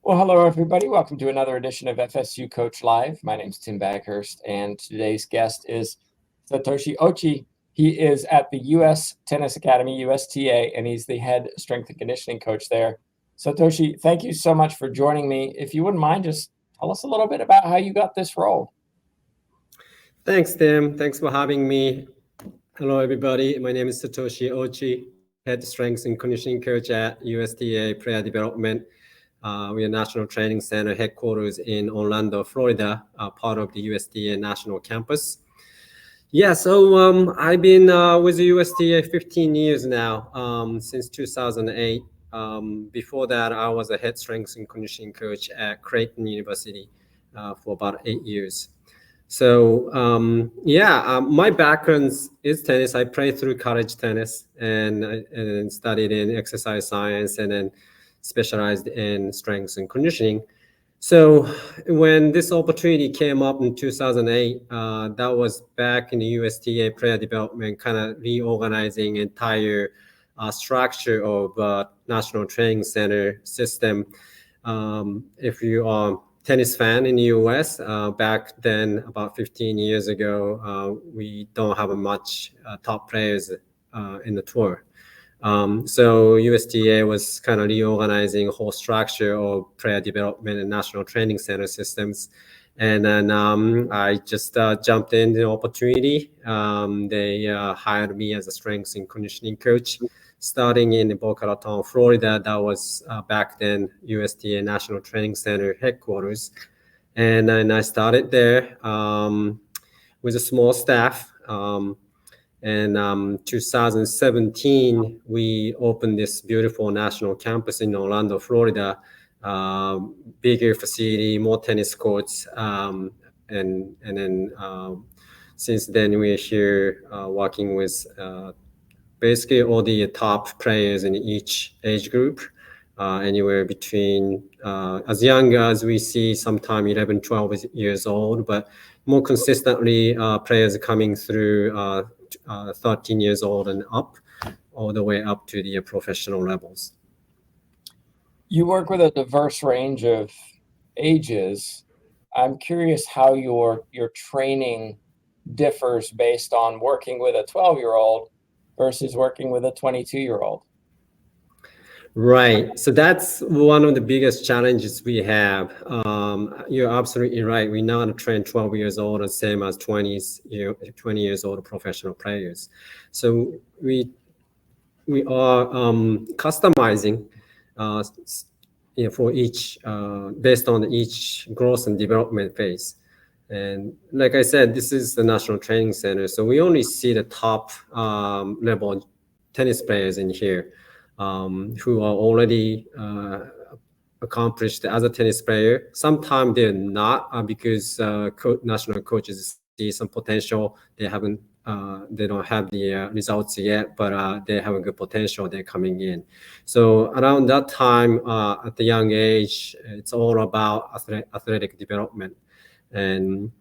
Well, hello, everybody. Welcome to another edition of FSU Coach Live. My name is Tim Baghurst, and today's guest is Satoshi Ochi. He is at the U.S. Tennis Academy, USTA, and he's the head strength and conditioning coach there. Satoshi, thank you so much for joining me. If you wouldn't mind, just tell us a little bit about how you got this role. Thanks, Tim. Thanks for having me. Hello, everybody. My name is Satoshi Ochi, head strength and conditioning coach at USTA Player Development. We are National Training Center headquarters in Orlando, Florida, part of the USTA National Campus. Yeah, so I've been with the USTA 15 years now, since 2008. Before that, I was a head strength and conditioning coach at Creighton University for about 8 years. So my background is tennis. I played through college tennis and studied in exercise science and then specialized in strength and conditioning. So when this opportunity came up in 2008, that was back in the USTA player development, kind of reorganizing entire structure of National Training Center system. If you are tennis fan in the US, back then, about 15 years ago, we don't have much top players in the tour. So USTA was kind of reorganizing the whole structure of player development and national training center systems. And then I just jumped in the opportunity. They hired me as a strength and conditioning coach starting in Boca Raton, Florida. That was back then USTA National Training Center headquarters. And then I started there with a small staff. And 2017, we opened this beautiful national campus in Orlando, Florida. Bigger facility, more tennis courts, and then since then we're here working with basically all the top players in each age group, anywhere between as young as we see sometime 11, 12 years old, but more consistently players coming through 13 years old and up, all the way up to the professional levels. You work with a diverse range of ages. I'm curious how your training differs based on working with a 12-year-old versus working with a 22-year-old. Right. So that's one of the biggest challenges we have. You're absolutely right. We now train 12 years old, the same as 20 years old professional players. So we are customizing for each based on each growth and development phase. And like I said, this is the National Training Center, so we only see the top level tennis players in here who are already accomplished as a tennis player. Sometimes they're not because national coaches see some potential. They don't have the results yet, but they have a good potential. They're coming in. So around that time, at the young age, it's all about athletic development. And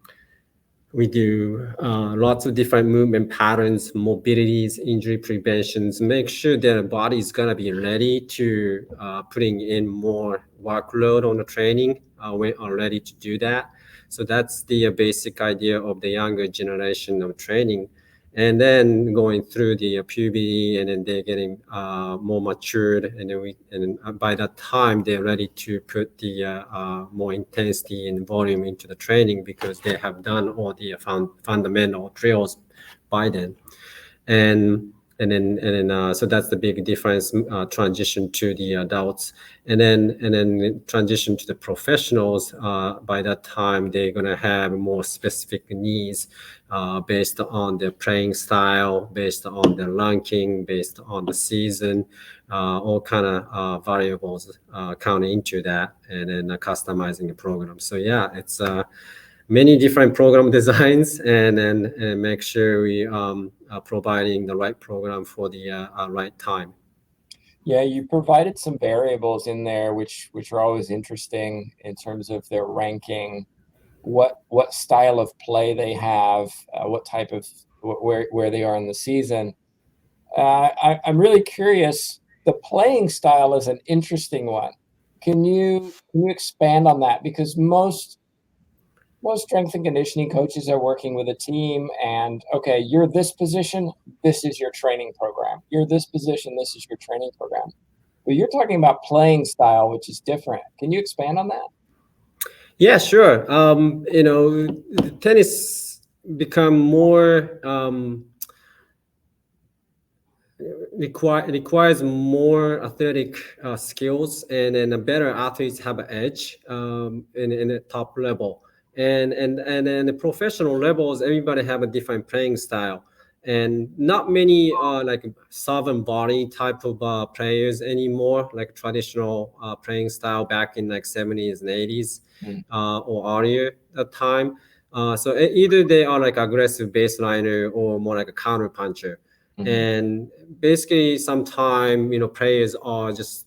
we do lots of different movement patterns, mobilities, injury preventions, make sure their body is going to be ready to putting in more workload on the training when are ready to do that. So that's the basic idea of the younger generation of training. And then going through the puberty, and then they're getting more matured, and then by that time they're ready to put the more intensity and volume into the training because they have done all the fundamental drills by then. So that's the big difference. Transition to the adults, and then transition to the professionals. By that time, they're gonna have more specific needs based on their playing style, based on their ranking, based on the season. All kind of variables count into that, and then customizing the program. So yeah, it's many different program designs, and make sure we are providing the right program for the right time. Yeah, you provided some variables in there, which are always interesting in terms of their ranking, what style of play they have, what type of where they are in the season. I'm really curious. The playing style is an interesting one. Can you expand on that? Because most strength and conditioning coaches are working with a team, and okay, you're this position, this is your training program. You're this position, this is your training program. But you're talking about playing style, which is different. Can you expand on that? Yeah, sure. Tennis become more requires more athletic skills, and then a better athletes have an edge in the top level. And then the professional levels, everybody have a different playing style, and not many like sovereign body type of players anymore, like traditional playing style back in like 70s and 80s or earlier that time. So either they are like aggressive baseliner or more like a counter puncher. And basically sometimes players are just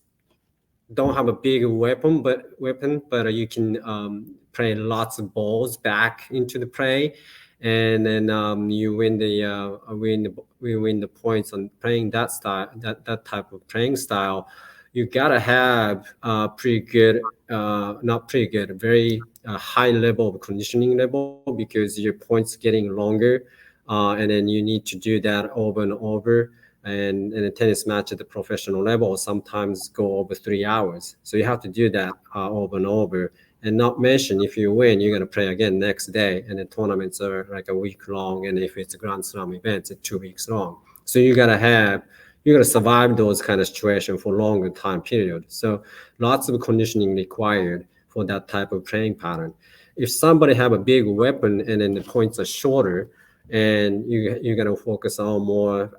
don't have a big weapon, but you can play lots of balls back into the play, and then you win the points on playing that style, that type of playing style. You gotta have pretty good, not pretty good, very high level of conditioning level, because your points getting longer, and then you need to do that over and over. And a tennis match at the professional level sometimes go over 3 hours. So you have to do that over and over. And not mention, if you win, you're going to play again next day. And the tournaments are like a week long. And if it's a Grand Slam event, it's 2 weeks long. So you got to survive those kind of situations for longer time period. So lots of conditioning required for that type of playing pattern. If somebody have a big weapon and then the points are shorter, and you're going to focus on more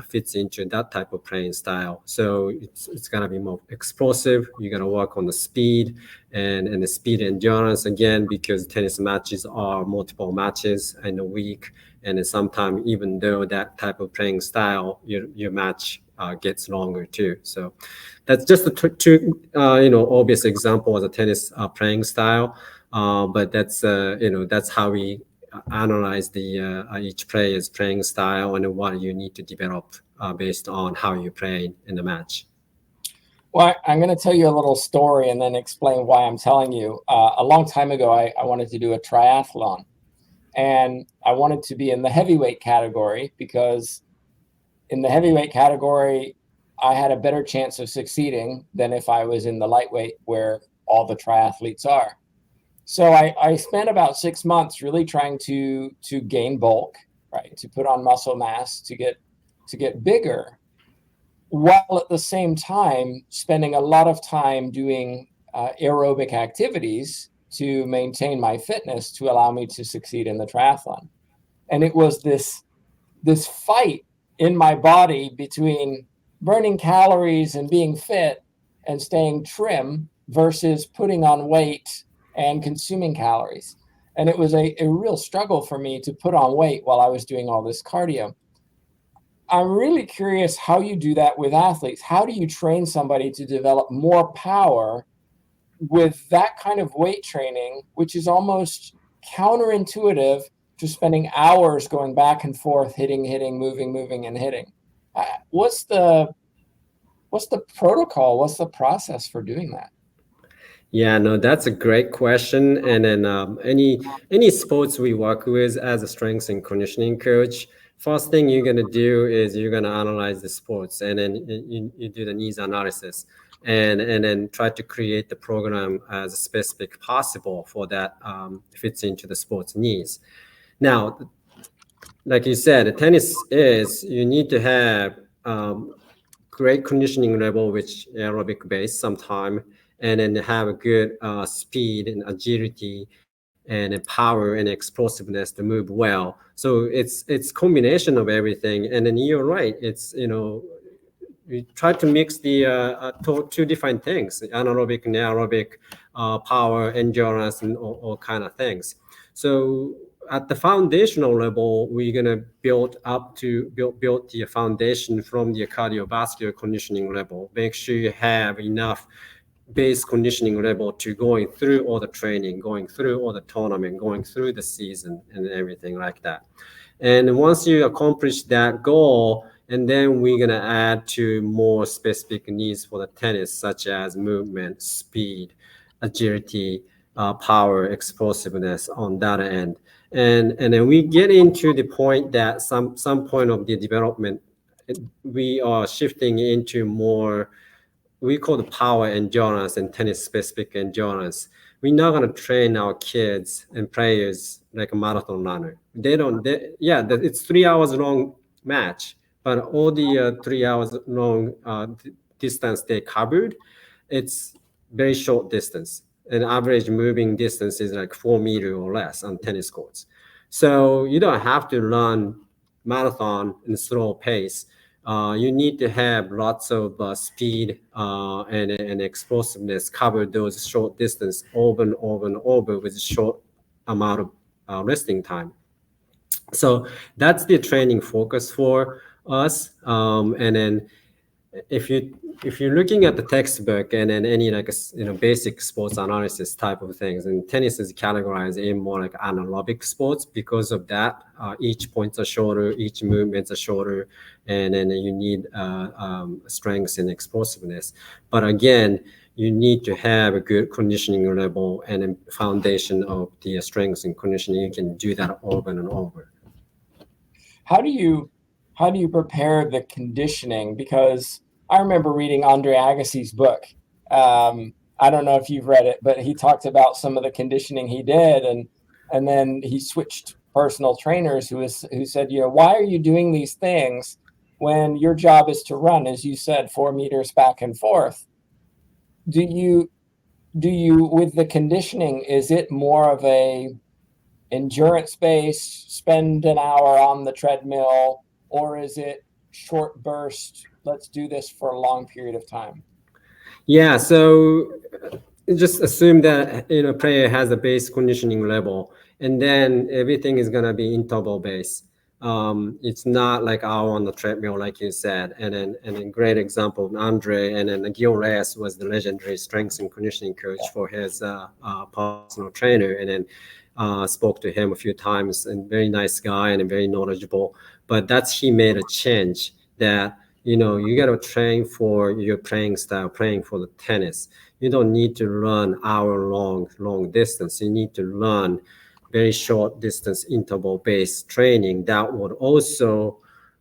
fits into that type of playing style. So it's going to be more explosive. You're going to work on the speed and the speed endurance again, because tennis matches are multiple matches in a week. And sometimes, even though that type of playing style, your match gets longer too. So that's just two obvious example of a tennis playing style. But that's how we analyze the each player's playing style and what you need to develop based on how you play in the match. Well, I'm going to tell you a little story and then explain why I'm telling you. A long time ago, I wanted to do a triathlon, and I wanted to be in the heavyweight category, because in the heavyweight category, I had a better chance of succeeding than if I was in the lightweight, where all the triathletes are. So I spent about 6 months really trying to gain bulk, right, to put on muscle mass, to get bigger, while at the same time spending a lot of time doing aerobic activities to maintain my fitness to allow me to succeed in the triathlon. And it was this fight in my body between burning calories and being fit and staying trim versus putting on weight and consuming calories. And it was a real struggle for me to put on weight while I was doing all this cardio. I'm really curious how you do that with athletes. How do you train somebody to develop more power with that kind of weight training, which is almost counterintuitive to spending hours going back and forth, hitting, moving, and hitting? What's the protocol? What's the process for doing that? Yeah, no, that's a great question. And then any sports we work with as a strength and conditioning coach, first thing you're gonna do is you're gonna analyze the sports, and then you do the needs analysis, and then try to create the program as specific possible for that fits into the sports needs. Now, like you said, tennis is you need to have great conditioning level, which aerobic based sometime, and then have a good speed and agility and power and explosiveness to move well. So it's combination of everything. And then you're right. It's we try to mix the two different things: anaerobic and aerobic, power, endurance, and all kind of things. So at the foundational level, we're gonna build the foundation from the cardiovascular conditioning level. Make sure you have enough base conditioning level to going through all the training, going through all the tournament, going through the season, and everything like that. And once you accomplish that goal, And then we're gonna add to more specific needs for the tennis, such as movement, speed, agility, power, explosiveness on that end. And then we get into the point that some point of the development, we are shifting into more, we call the power endurance and tennis specific endurance. We're not going to train our kids and players like a marathon runner. Yeah, it's 3 hours long match, but all the 3 hours long distance they covered, it's very short distance. An average moving distance is like 4 meters or less on tennis courts. So you don't have to run marathon in slow pace. You need to have lots of speed and explosiveness, cover those short distance over and over and over with short amount of resting time. So that's the training focus for us. And then if you if you're looking at the textbook and then any like basic sports analysis type of things, and tennis is categorized in more like anaerobic sports because of that. Each points are shorter, each movements are shorter, and then you need strength and explosiveness. But again, you need to have a good conditioning level and a foundation of the strength and conditioning. You can do that over and over. How do you prepare the conditioning? Because I remember reading Andre Agassi's book. I don't know if you've read it, but he talked about some of the conditioning he did, and then he switched personal trainers who said, why are you doing these things when your job is to run, as you said, 4 meters back and forth? Do you with the conditioning, is it more of a endurance base, spend an hour on the treadmill, or is it short burst, let's do this for a long period of time? Yeah, so just assume that player has a base conditioning level, and then everything is gonna be interval based. It's not like hour on the treadmill, like you said. And then great example of Andre, and then Gil Reyes was the legendary strength and conditioning coach for his personal trainer, and then spoke to him a few times, and very nice guy and very knowledgeable. But he made a change that you got to train for your playing style, playing for the tennis. You don't need to run hour long distance. You need to run very short distance interval based training that would also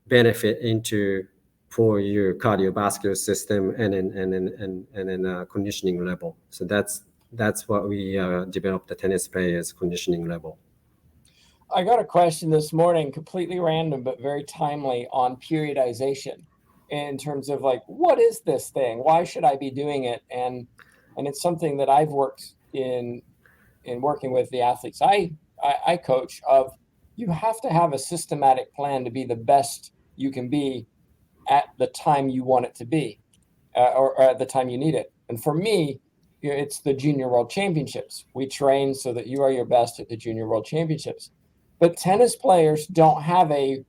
benefit into for your cardiovascular system and then conditioning level. So that's what we developed the tennis players conditioning level. I got a question this morning, completely random but very timely, on periodization, in terms of like, what is this thing? Why should I be doing it? And it's something that I've worked in working with the athletes I coach. Of, you have to have a systematic plan to be the best you can be at the time you want it to be, or at the time you need it. And for me, it's the Junior World Championships. We train so that you are your best at the Junior World Championships. But tennis players don't have a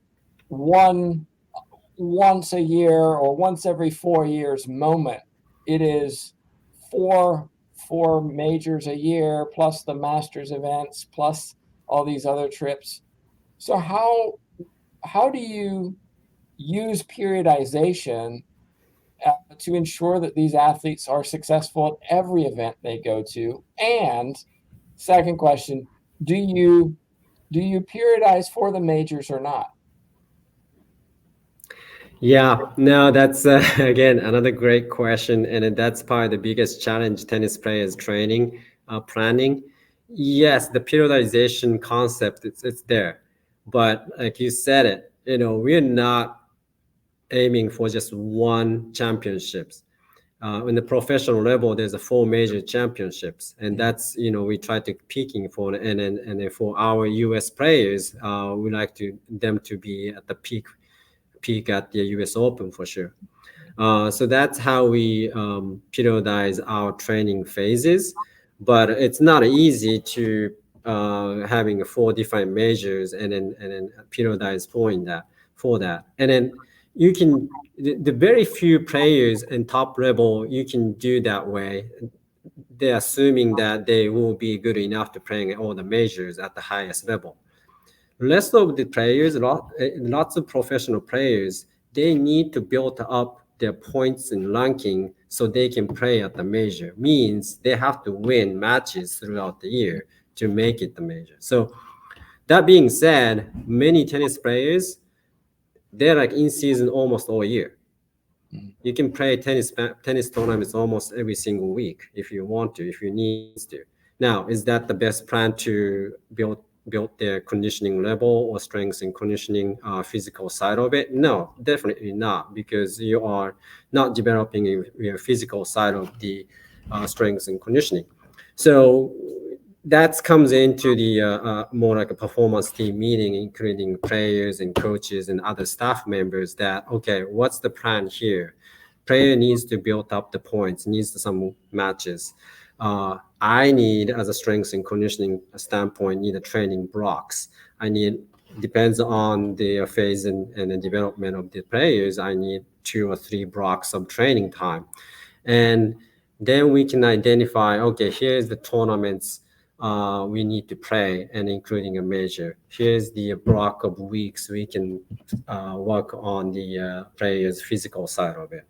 once a year or once every 4 years moment. It is four majors a year, plus the Masters events, plus all these other trips. So how do you use periodization to ensure that these athletes are successful at every event they go to? And second question, do you periodize for the majors or not? Yeah, no, that's again another great question, and that's probably the biggest challenge tennis players training, planning. Yes, the periodization concept, it's there, but like you said it, we're not aiming for just one championships. In the professional level, there's a 4 major championships, and that's we try to peaking for, and then for our U.S. players, we like them to be at the peak at the U.S. Open for sure. So that's how we periodize our training phases, but it's not easy to having 4 different majors and then periodize for that. And then you can the very few players in top level you can do that way. They're assuming that they will be good enough to playing all the majors at the highest level. Rest of the players, lots of professional players, they need to build up their points and ranking so they can play at the major. Means they have to win matches throughout the year to make it the major. So that being said, many tennis players, they're like in season almost all year. You can play tennis tournaments almost every single week if you want to, if you need to. Now, is that the best plan to build their conditioning level or strength and conditioning physical side of it? No, definitely not, because you are not developing your physical side of the strength and conditioning. So that comes into the more like a performance team meeting, including players and coaches and other staff members, that, okay, what's the plan here? Player needs to build up the points, needs some matches. I need, as a strength and conditioning standpoint, need a training blocks. I need, depends on the phase and the development of the players, I need 2 or 3 blocks of training time. And then we can identify, okay, here's the tournaments we need to play, and including a major. Here's the block of weeks we can work on the players' physical side of it.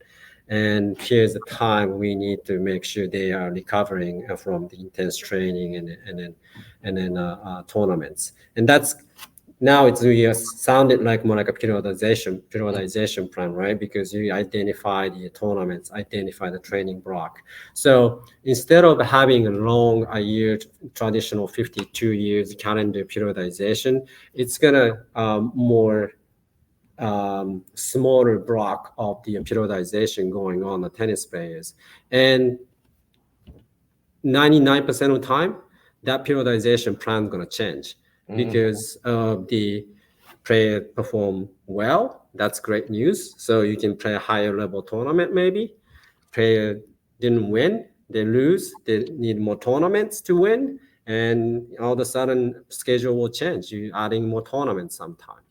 And here's the time we need to make sure they are recovering from the intense training and then tournaments. And that's, now it's really sounded like more like a periodization plan, right? Because you identify the tournaments, identify the training block. So instead of having a year, traditional 52 years calendar periodization, it's gonna more smaller block of the periodization going on the tennis players. And 99% of the time, that periodization plan is going to change because the player perform well. That's great news. So you can play a higher level tournament maybe. Player didn't win, they lose, they need more tournaments to win. And all of a sudden, schedule will change. You're adding more tournaments sometime.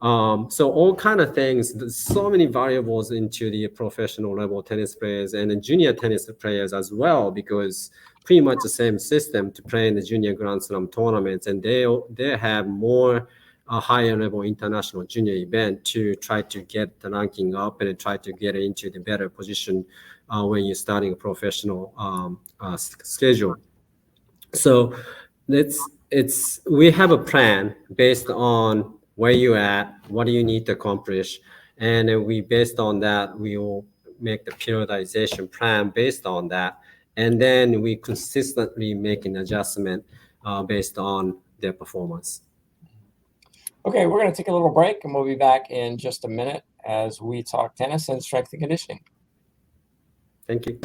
So all kind of things, there's so many variables into the professional level tennis players and the junior tennis players as well, because pretty much the same system to play in the junior Grand Slam tournaments, and they have more higher level international junior event to try to get the ranking up and try to get into the better position when you're starting a professional schedule. So we have a plan based on where you at, what do you need to accomplish, and then based on that, we will make the periodization plan based on that, and then we consistently make an adjustment based on their performance. Okay, we're going to take a little break, and we'll be back in just a minute as we talk tennis and strength and conditioning. Thank you.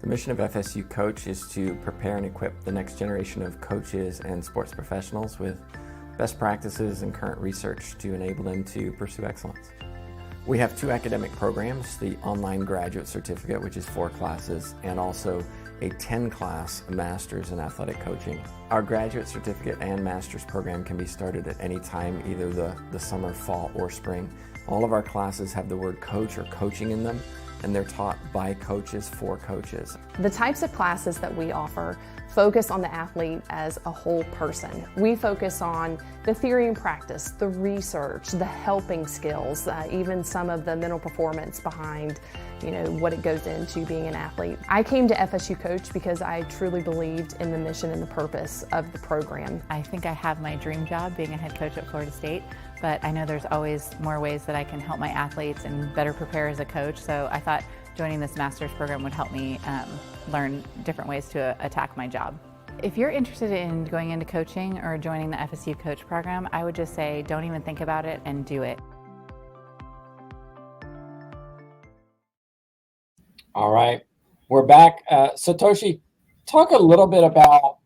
The mission of FSU Coach is to prepare and equip the next generation of coaches and sports professionals with best practices and current research to enable them to pursue excellence. We have 2 academic programs, the online graduate certificate, which is 4 classes, and also a 10-class master's in athletic coaching. Our graduate certificate and master's program can be started at any time, either the summer, fall, or spring. All of our classes have the word coach or coaching in them, and they're taught by coaches for coaches. The types of classes that we offer focus on the athlete as a whole person. We focus on the theory and practice, the research, the helping skills, even some of the mental performance behind what it goes into being an athlete. I came to FSU Coach because I truly believed in the mission and the purpose of the program. I think I have my dream job being a head coach at Florida State, but I know there's always more ways that I can help my athletes and better prepare as a coach. So I thought joining this master's program would help me learn different ways to attack my job. If you're interested in going into coaching or joining the FSU Coach program, I would just say don't even think about it and do it. All right, we're back. Satoshi, talk a little bit about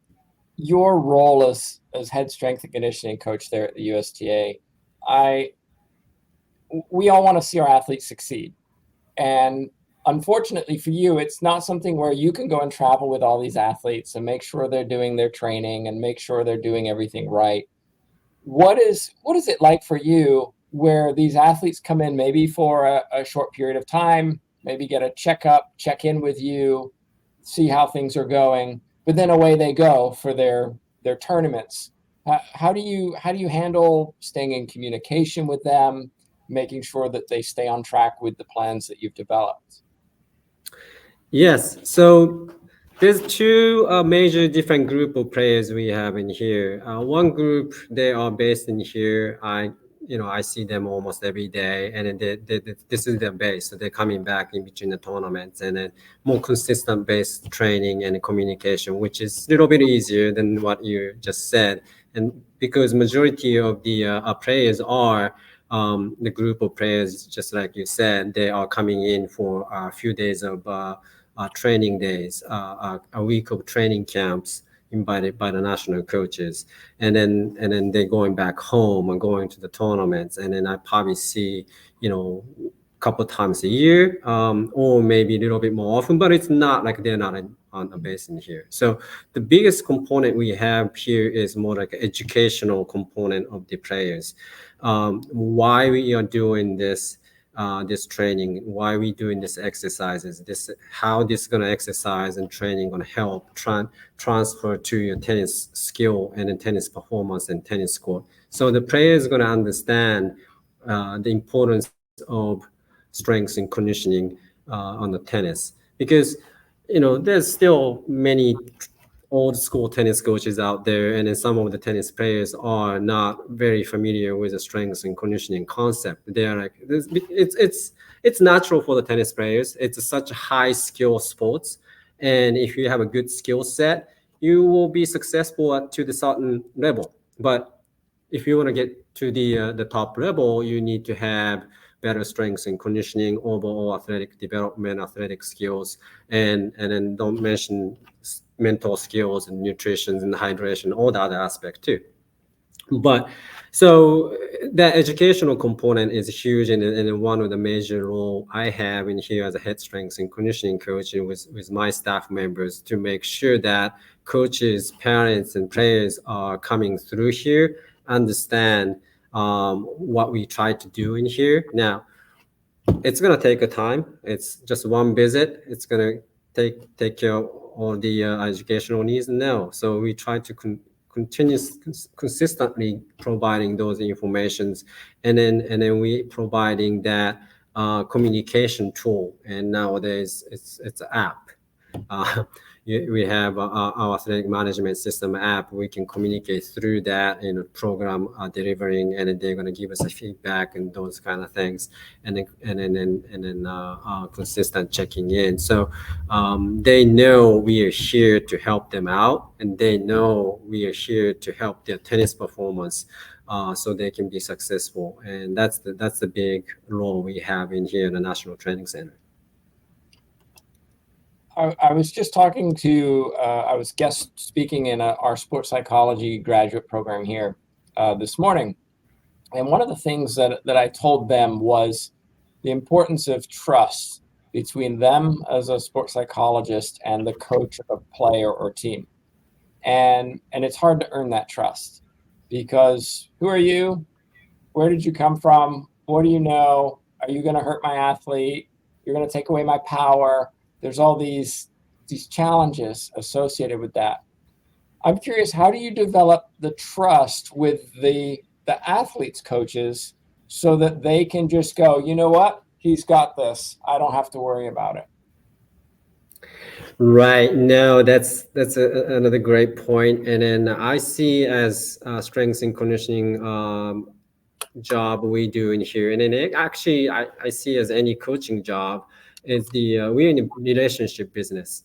your role as head strength and conditioning coach there at the USTA. We all want to see our athletes succeed. And unfortunately for you, it's not something where you can go and travel with all these athletes and make sure they're doing their training and make sure they're doing everything right. What is it like for you where these athletes come in maybe for a short period of time, maybe get a checkup, check in with you, see how things are going, but then away they go for their tournaments. How do you handle staying in communication with them, making sure that they stay on track with the plans that you've developed? Yes. So there's two major different group of players we have in here. One group, they are based in here. I see them almost every day, and then this is their base. So they're coming back in between the tournaments, and then more consistent based training and communication, which is a little bit easier than what you just said. And because majority of the players are the group of players, just like you said, they are coming in for a few days of training days, a week of training camps invited by the national coaches, and then they're going back home and going to the tournaments, and then I probably see a couple times a year, or maybe a little bit more often, but it's not like they're not on a base in here. So the biggest component we have here is more like an educational component of the players. Why we are doing this training, why we doing this exercises, how this gonna exercise and training gonna help transfer to your tennis skill and then tennis performance and tennis court. So the player is gonna understand the importance of strength and conditioning on the tennis, because there's still many old school tennis coaches out there, and then some of the tennis players are not very familiar with the strength and conditioning concept. They are like, it's natural for the tennis players. It's such a high skill sports, and if you have a good skill set, you will be successful to the certain level. But if you want to get to the top level, you need to have better strength and conditioning, overall athletic development, athletic skills, and then don't mention mental skills and nutrition and hydration, all the other aspect too. But so that educational component is huge, and one of the major role I have in here as a head strength and conditioning coach with my staff members, to make sure that coaches, parents, and players are coming through here, understand what we try to do in here. Now, it's going to take a time. It's just one visit. It's going to take care of all the educational needs now. So we try to consistently providing those informations, and then we providing that communication tool. And nowadays it's an app. We have our athletic management system app. We can communicate through that in a program delivering, and then they're going to give us a feedback and those kind of things, and then consistent checking in. So they know we are here to help them out, and they know we are here to help their tennis performance, so they can be successful. And that's the big role we have in here in the National Training Center. I was just talking to, I was guest speaking in our sports psychology graduate program here this morning. And one of the things that I told them was the importance of trust between them as a sports psychologist and the coach of a player or team. And it's hard to earn that trust, because who are you? Where did you come from? What do you know? Are you going to hurt my athlete? You're going to take away my power. There's all these challenges associated with that. I'm curious, how do you develop the trust with the athletes' coaches so that they can just go, you know what, he's got this, I don't have to worry about it? Right. No, that's another great point. And then I see as strength and conditioning job we do in here, and then actually I see as any coaching job, is we're in a relationship business,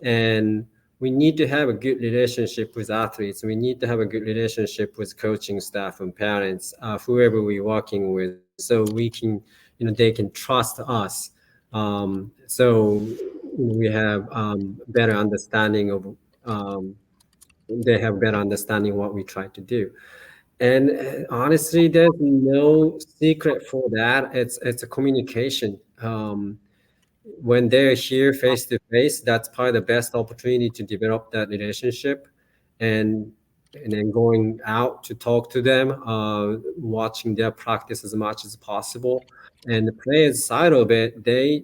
and we need to have a good relationship with athletes. We need to have a good relationship with coaching staff and parents, whoever we're working with, so we can, they can trust us. So we have better understanding of, they have better understanding what we try to do. And honestly, there's no secret for that. It's a communication. When they're here face to face, that's probably the best opportunity to develop that relationship, and then going out to talk to them, watching their practice as much as possible. And the players side of it, they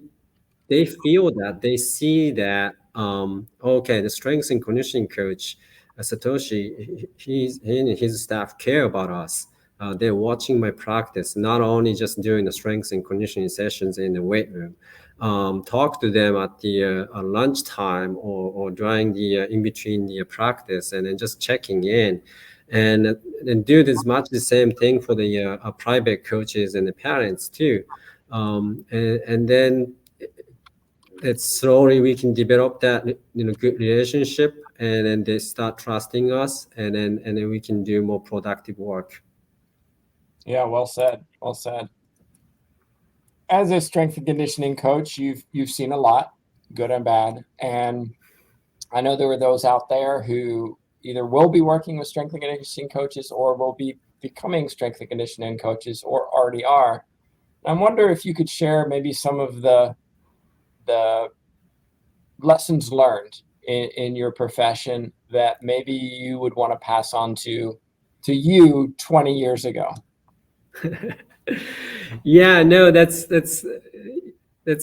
feel that, they see that, okay, the strength and conditioning coach Satoshi, he and his staff care about us. They're watching my practice, not only just during the strength and conditioning sessions in the weight room. Talk to them at the lunchtime or during the in between the practice, and then just checking in, and do this much the same thing for the private coaches and the parents too, and then that slowly we can develop that good relationship, and then they start trusting us, and then we can do more productive work. Yeah, well said. Well said. As a strength and conditioning coach, you've seen a lot, good and bad. And I know there were those out there who either will be working with strength and conditioning coaches or will be becoming strength and conditioning coaches or already are. I wonder if you could share maybe some of the lessons learned in your profession that maybe you would want to pass on to you 20 years ago. Yeah, no, that's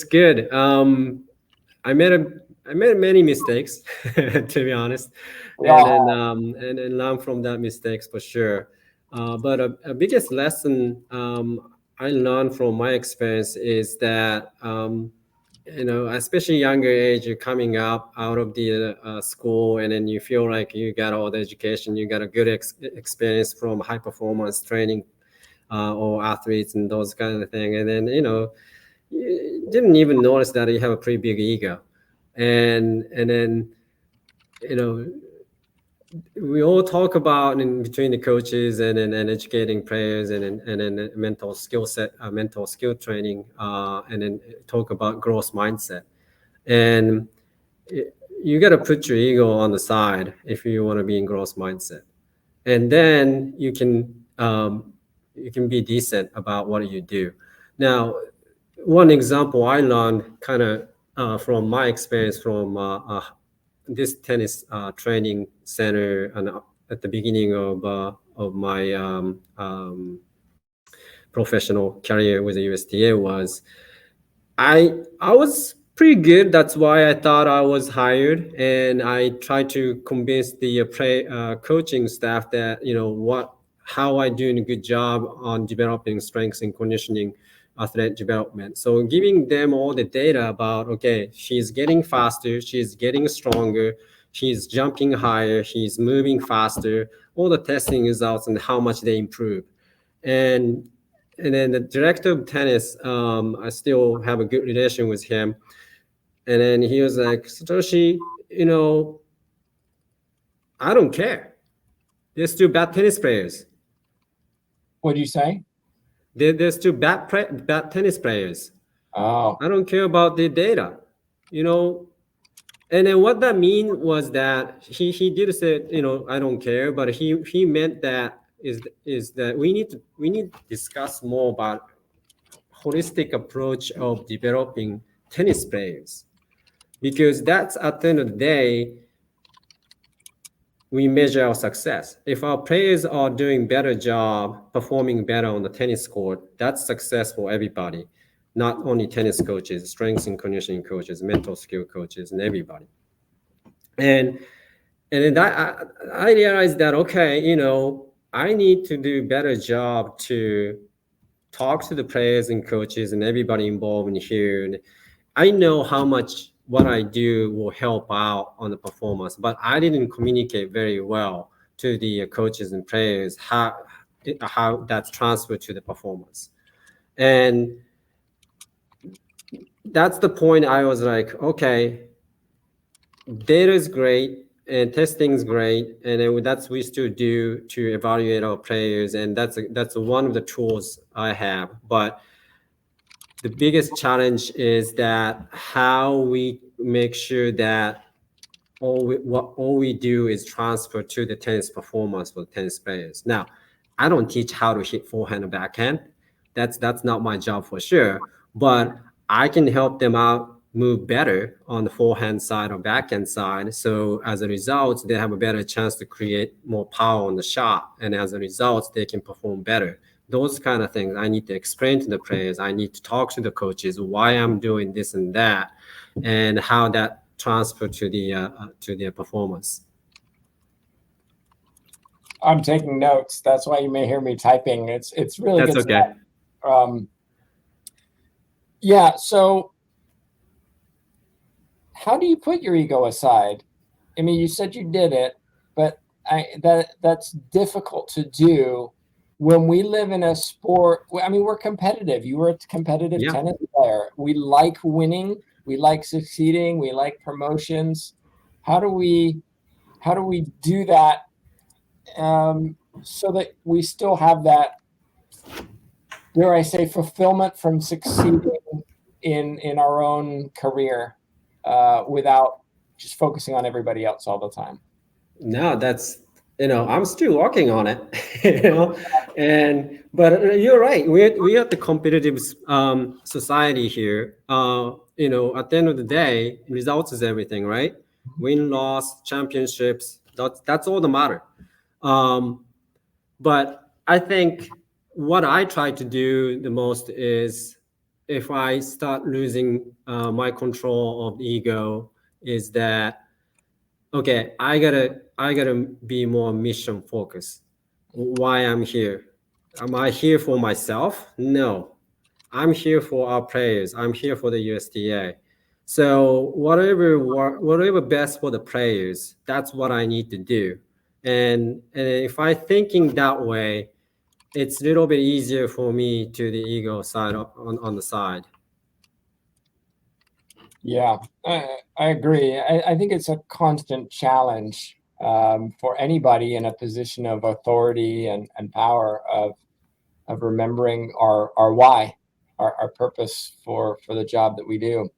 good. I made many mistakes, to be honest, and learn from that mistakes for sure. But a biggest lesson I learned from my experience is that especially younger age, you're coming up out of the school, and then you feel like you got all the education, you got a good experience from high performance training or athletes and those kind of thing, and then you didn't even notice that you have a pretty big ego, and then we all talk about in between the coaches and educating players and then mental skill set, mental skill training, and then talk about growth mindset. And you got to put your ego on the side if you want to be in growth mindset, and then you can be decent about what you do. Now, one example I learned kind of from my experience from this tennis training center, and at the beginning of my professional career with the USTA was I was pretty good. That's why I thought I was hired, and I tried to convince the coaching staff that how I doing a good job on developing strengths and conditioning athletic development. So giving them all the data about, okay, she's getting faster, she's getting stronger, she's jumping higher, she's moving faster, all the testing results and how much they improve. And then the director of tennis, I still have a good relation with him. And then he was like, Satoshi, I don't care. They're still bad tennis players. What'd you say? They're still bad tennis players. Oh, I don't care about the data, And then what that mean was that he did say, I don't care, but he meant that is that we need to discuss more about holistic approach of developing tennis players, because that's at the end of the day we measure our success. If our players are doing better job, performing better on the tennis court, that's success for everybody, not only tennis coaches, strength and conditioning coaches, mental skill coaches, and everybody. And then I realized that, okay, I need to do better job to talk to the players and coaches and everybody involved in here. And I know how much what I do will help out on the performance, but I didn't communicate very well to the coaches and players how that's transferred to the performance. And that's the point I was like, okay, data is great and testing is great, and then that's we still do to evaluate our players, and that's one of the tools I have. But the biggest challenge is that how we make sure that all we do is transfer to the tennis performance for the tennis players. Now, I don't teach how to hit forehand and backhand. That's not my job for sure. But I can help them out move better on the forehand side or backhand side. So as a result, they have a better chance to create more power on the shot. And as a result, they can perform better. Those kind of things I need to explain to the players. I need to talk to the coaches why I'm doing this and that, and how that transfer to the performance. I'm taking notes. That's why you may hear me typing. It's really That's good okay. stuff. Yeah. So how do you put your ego aside? I mean, you said you did it, but that's difficult to do when we live in a sport. I mean, we're competitive. You were a competitive Yeah. tennis player. We like winning. We like succeeding. We like promotions. How do we do that so that we still have that, dare I say, fulfillment from succeeding in our own career without just focusing on everybody else all the time? No, that's, I'm still working on it, but you're right. We are the competitive society here. At the end of the day, results is everything, right? Win, loss, championships. That's all that matter. But I think what I try to do the most is, if I start losing my control of the ego, is that, okay, I gotta be more mission focused. Why I'm here? Am I here for myself? No, I'm here for our players. I'm here for the USTA. So whatever best for the players, that's what I need to do. And if I thinking that way, it's a little bit easier for me to the ego side on the side. Yeah, I agree. I think it's a constant challenge for anybody in a position of authority and power of remembering our why, our purpose for the job that we do.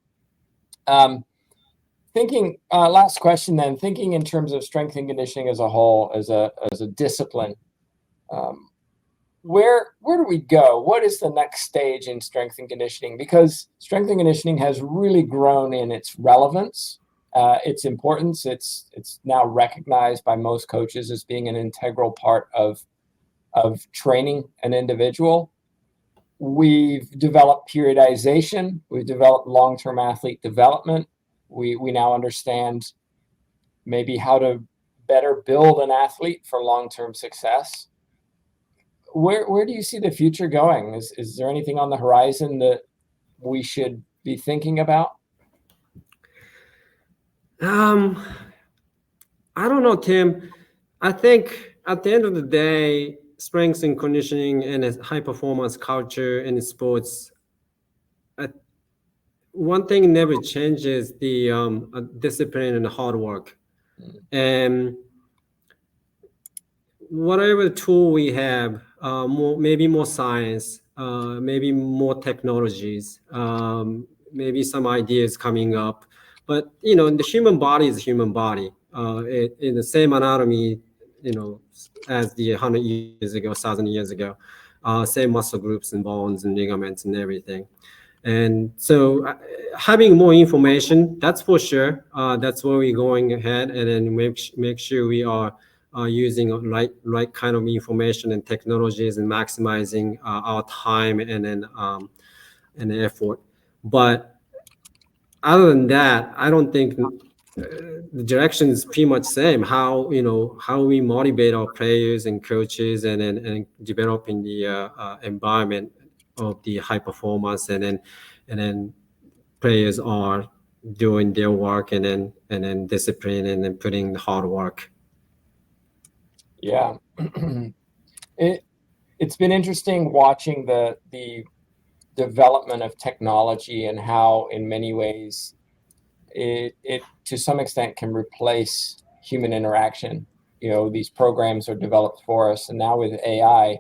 Thinking, last question then, thinking in terms of strength and conditioning as a whole, as a discipline, where do we go? What is the next stage in strength and conditioning? Because strength and conditioning has really grown in its relevance, its importance. It's now recognized by most coaches as being an integral part of training an individual. We've developed periodization. We've developed long-term athlete development. We now understand maybe how to better build an athlete for long-term success. Where do you see the future going? Is there anything on the horizon that we should be thinking about? I don't know, Tim. I think at the end of the day, strength and conditioning and a high performance culture in sports, one thing never changes: the discipline and hard work. And whatever tool we have, maybe more science, maybe more technologies, maybe some ideas coming up. But the human body is a human body. In the same anatomy, as the 100 years ago, 1,000 years ago, same muscle groups and bones and ligaments and everything. And so, having more information, that's for sure. That's where we're going ahead, and then make sure we are using right kind of information and technologies and maximizing our time and effort. But other than that, I don't think the direction is pretty much same. How we motivate our players and coaches, and developing the environment of the high performance, and then players are doing their work, and then discipline, and then putting the hard work. Yeah, it's been interesting watching the development of technology and how, in many ways, it to some extent can replace human interaction. These programs are developed for us, and now with AI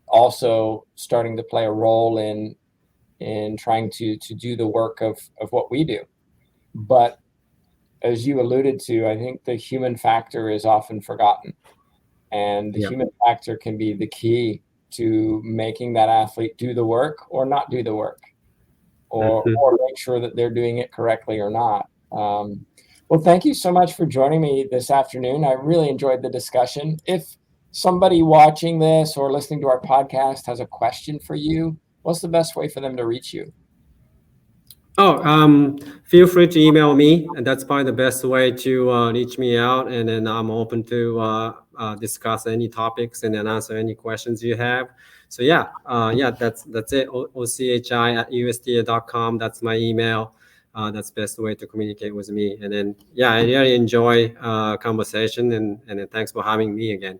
also starting to play a role in trying to do the work of what we do. But as you alluded to, I think the human factor is often forgotten. And the human factor can be the key to making that athlete do the work or not do the work, or make sure that they're doing it correctly or not. Well, thank you so much for joining me this afternoon. I really enjoyed the discussion. If somebody watching this or listening to our podcast has a question for you, what's the best way for them to reach you? Feel free to email me, and that's probably the best way to reach me out. And then I'm open to discuss any topics and then answer any questions you have. So that's it. ochi@usta.com. That's my email. That's the best way to communicate with me. And then I really enjoy conversation, and then thanks for having me again.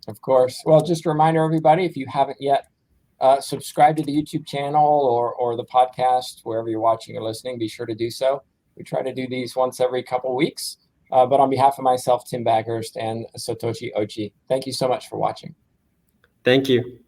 Of course. Well, just a reminder, everybody, if you haven't yet subscribe to the YouTube channel or the podcast, wherever you're watching or listening, be sure to do so. We try to do these once every couple weeks. But on behalf of myself, Tim Baghurst, and Satoshi Ochi, thank you so much for watching. Thank you.